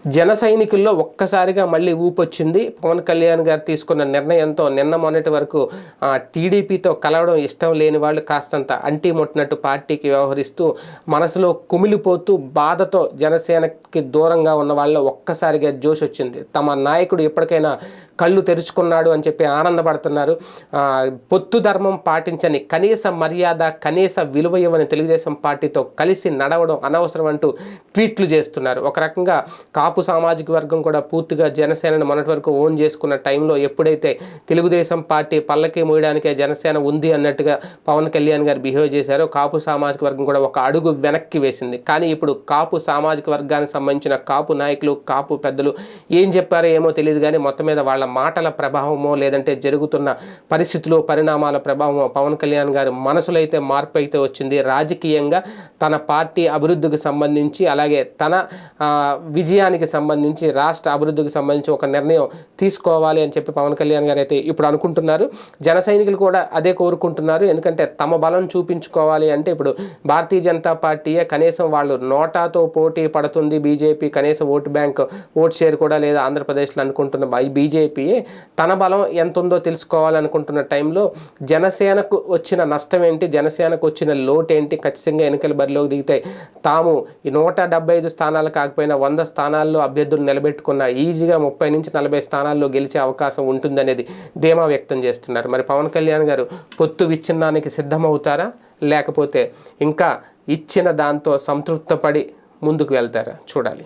జన సైనికుల్లో ఒక్కసారిగా మళ్ళీ ఊపొచ్చింది. పవన్ కళ్యాణ్ గారు తీసుకున్న నిర్ణయంతో నిన్న మొన్నటి వరకు టీడీపీతో కలవడం ఇష్టం లేని వాళ్ళు కాస్తంత అంటీ ముట్టినట్టు పార్టీకి వ్యవహరిస్తూ మనసులో కుమిలిపోతూ బాధతో జనసేనకి దూరంగా ఉన్న వాళ్ళు ఒక్కసారిగా జోష్ వచ్చింది. తమ నాయకుడు ఎప్పటికైనా కళ్ళు తెరుచుకున్నాడు అని చెప్పి ఆనందపడుతున్నారు. పొత్తు ధర్మం పాటించని, కనీస మర్యాద కనీస విలువ ఇవ్వని తెలుగుదేశం పార్టీతో కలిసి నడవడం అనవసరం అంటూ ట్వీట్లు చేస్తున్నారు. ఒక రకంగా కాపు సామాజిక వర్గం కూడా పూర్తిగా జనసేనను మొన్నటి వరకు ఓన్ చేసుకున్న టైంలో ఎప్పుడైతే తెలుగుదేశం పార్టీ పల్లకి మోయడానికే జనసేన ఉంది అన్నట్టుగా పవన్ కళ్యాణ్ గారు బిహేవ్ చేశారో కాపు సామాజిక వర్గం కూడా ఒక అడుగు వెనక్కి వేసింది. కానీ ఇప్పుడు కాపు సామాజిక వర్గానికి సంబంధించిన కాపు నాయకులు, కాపు పెద్దలు ఏం చెప్పారో ఏమో తెలియదు, కానీ మొత్తం మీద వాళ్ళ మాటల ప్రభావమో లేదంటే జరుగుతున్న పరిస్థితులు పరిణామాల ప్రభావమో పవన్ కళ్యాణ్ గారి మనసులో అయితే మార్పు అయితే వచ్చింది. రాజకీయంగా తన పార్టీ అభివృద్ధికి సంబంధించి అలాగే తన విజయానికి సంబంధించి రాష్ట్ర అభివృద్ధికి సంబంధించి ఒక నిర్ణయం తీసుకోవాలి అని చెప్పి పవన్ కళ్యాణ్ గారు అయితే ఇప్పుడు అనుకుంటున్నారు. జన సైనికులు కూడా అదే కోరుకుంటున్నారు. ఎందుకంటే తమ బలం చూపించుకోవాలి అంటే ఇప్పుడు భారతీయ జనతా పార్టీయే కనీసం వాళ్ళు నోటాతో పోటీ పడుతుంది, బీజేపీ కనీసం ఓట్ షేర్ కూడా లేదా ఆంధ్రప్రదేశ్లో అనుకుంటున్న బీజేపీ తన బలం ఎంత ఉందో తెలుసుకోవాలనుకుంటున్న టైంలో జనసేనకు వచ్చిన నష్టం ఏంటి, జనసేనకు వచ్చిన లోటు ఏంటి, ఖచ్చితంగా ఎన్నికల బరిలోకి దిగితే తాము ఈ 175 స్థానాలు కాకపోయినా 100 స్థానాల్లో అభ్యర్థులు నిలబెట్టుకున్న ఈజీగా 30 నుంచి 40 స్థానాల్లో గెలిచే అవకాశం ఉంటుందనేది ధీమా వ్యక్తం చేస్తున్నారు. మరి పవన్ కళ్యాణ్ గారు పొత్తు విచ్ఛిన్నానికి సిద్ధమవుతారా, లేకపోతే ఇంకా ఇచ్చిన దాంతో సంతృప్తపడి ముందుకు వెళ్తారా చూడాలి.